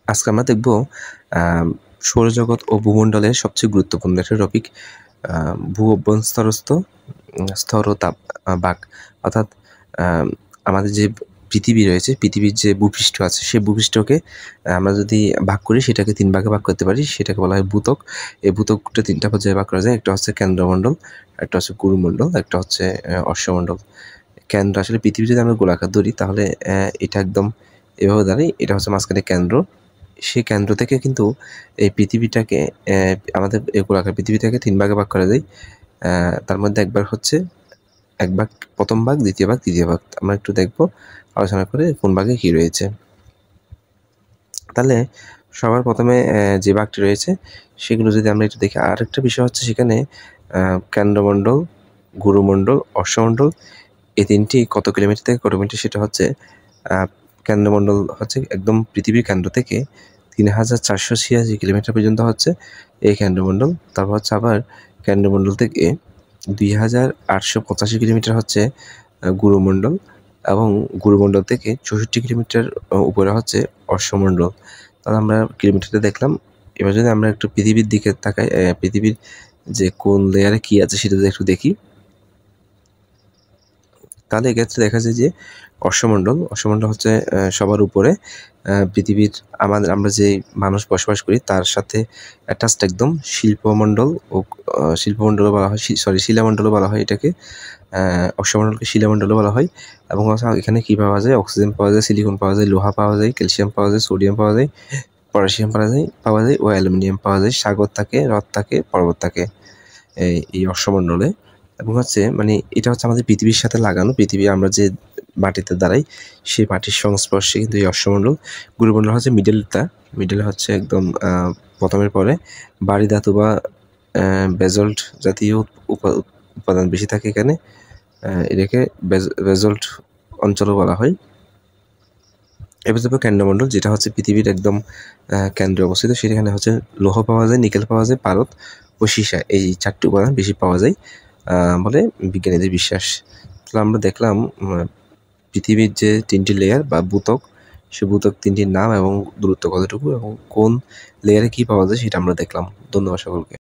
আজকে আমরা দেখব সৌরজগৎ ও ভূমণ্ডলের সবচেয়ে গুরুত্বপূর্ণ একটা টপিক, ভূ-অভ্যন্তরস্থ স্থলতাপ বাঁক। অর্থাৎ আমাদের যে পৃথিবী রয়েছে, পৃথিবীর যে ভূপৃষ্ঠ আছে, সেই ভূপৃষ্ঠকে আমরা যদি ভাগ করি, সেটাকে 3 ভাগে ভাগ করতে পারি। সেটাকে বলা হয় ভূত্বক। এই ভূত্বকটা 3টা পর্যায়ে ভাগ করা যায়। একটা হচ্ছে কেন্দ্রমণ্ডল, একটা হচ্ছে গুরুমণ্ডল, একটা হচ্ছে অশ্বমণ্ডল। কেন্দ্র আসলে পৃথিবী যদি আমরা গোলাকার ধরি, তাহলে এটা একদম এভাবে দাঁড়ায়। এটা হচ্ছে মাঝখানে কেন্দ্র। সেই কেন্দ্র থেকে কিন্তু এই পৃথিবীটাকে আমাদের এই গোলাকার পৃথিবীটাকে 3 ভাগে ভাগ করা যায়। তার মধ্যে এক ভাগ প্রথম ভাগ, দ্বিতীয় ভাগ, তৃতীয় ভাগ। আমরা একটু দেখব, আলোচনা করে কোন ভাগে কী রয়েছে। তাহলে সবার প্রথমে যে ভাগটি রয়েছে সেগুলো যদি আমরা একটু দেখি, আরেকটা বিষয় হচ্ছে সেখানে কেন্দ্রমণ্ডল, গুরুমণ্ডল, অশ্বমণ্ডল, এই 3টি কত কিলোমিটার থেকে কত মিটার, সেটা হচ্ছে কেন্দ্রমণ্ডল হচ্ছে একদম পৃথিবীর কেন্দ্র থেকে 3486 কিলোমিটার পর্যন্ত হচ্ছে এই কেন্দ্রমণ্ডল। তারপর হচ্ছে আবার কেন্দ্রমণ্ডল থেকে 2885 কিলোমিটার হচ্ছে গুরুমণ্ডল, এবং গুরুমণ্ডল থেকে 64 কিলোমিটার উপরে হচ্ছে অশ্বমণ্ডল। তাহলে আমরা কিলোমিটারটা দেখলাম। এবার যদি আমরা একটু পৃথিবীর দিকে তাকাই, পৃথিবীর যে কোন লেয়ারে কী আছে সেটা যদি একটু দেখি, তাহলে এক্ষেত্রে দেখা যায় যে অশ্বমণ্ডল হচ্ছে সবার উপরে। পৃথিবীর আমরা যে মানুষ বসবাস করি তার সাথে অ্যাটাচড একদম। শিল্পমণ্ডলও বলা হয়, শিলামণ্ডলও বলা হয় এটাকে। অশ্বমণ্ডলকে শিলামণ্ডলও বলা হয়। এবং এখানে কী পাওয়া যায়? অক্সিজেন পাওয়া যায়, সিলিকন পাওয়া যায়, লোহা পাওয়া যায়, ক্যালসিয়াম পাওয়া যায়, সোডিয়াম পাওয়া যায়, পটাশিয়াম পাওয়া যায় ও অ্যালুমিনিয়াম পাওয়া যায়। সাগর থাকে, হ্রদ থাকে, পর্বত থাকে এই অশ্বমণ্ডলে। এবং হচ্ছে এটা হচ্ছে আমাদের পৃথিবীর সাথে লাগানো। পৃথিবী আমরা যে মাটিতে দাঁড়াই, সেই মাটির সংস্পর্শে কিন্তু এই অশ্বমণ্ডল। গুরুমণ্ডল হচ্ছে মিডলে হচ্ছে একদম প্রথমের পরে ভারী ধাতু বা বেজল্ট জাতীয় উপাদান বেশি থাকে এখানে। এটাকে বেজল্ট অঞ্চলও বলা হয়। এবার যাবো কেন্দ্রমণ্ডল, যেটা হচ্ছে পৃথিবীর একদম কেন্দ্রে অবস্থিত। সেখানে হচ্ছে লৌহ পাওয়া যায়, নিকেল পাওয়া যায়, পারদ ও সীসা, এই 4টি উপাদান বেশি পাওয়া যায় বলে বিজ্ঞানীদের বিশ্বাস। তাহলে আমরা দেখলাম পৃথিবীর যে 3টি লেয়ার বা ভূত্বক, সেই ভূত্বক 3টির নাম এবং দূরত্ব কতটুকু এবং কোন লেয়ারে কী পাওয়া যায় সেটা আমরা দেখলাম। ধন্যবাদ সকলকে।